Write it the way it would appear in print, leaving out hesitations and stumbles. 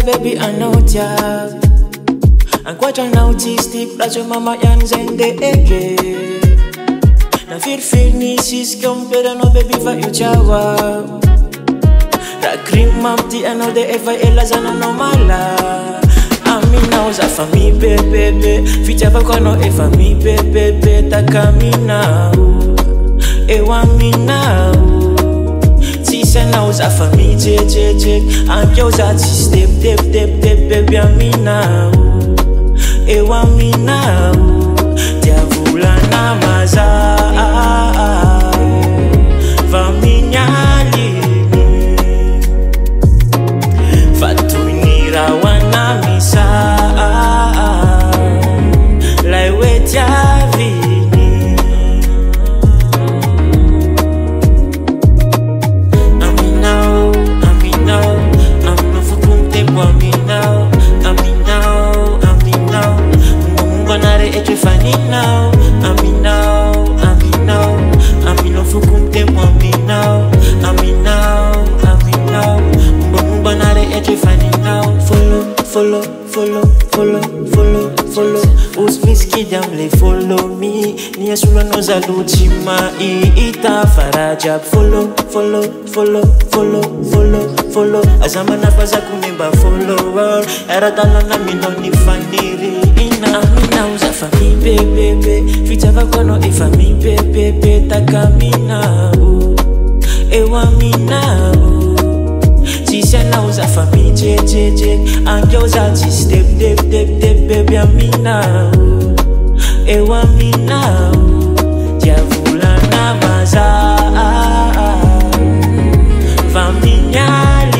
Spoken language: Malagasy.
baby I know ya. I'm quite an autistic, that's your mama yans and the eke. Na feel nisis compare no baby for you chawa. That cream mamti ano de eva elazana no mala. Amina uza fami bebe, ficha vakono e fami bebe, takamina ewa mina. Sisena uza fami je, anke uza ti step baby amina ewa mina. Diavula na maza vaminyali fatunira wana misa laiwe tiavini. Aminao, aminofukum tempo aminao. Nare eche fani now, aminofukum tempo aminao. Mumba nare eche fani now. Follow. Os miski damle follow me. Nia sula noza luchima ita farajab. Follow. Azamana faza kunemba follower. Era dalana minoni faniri. Amina uza fami bebe, ficha vakono e fami bebe, takamina ewa mina. Sisena uza fami je, anke uza ti step baby amina ewa mina. Diavula na maza vaminyali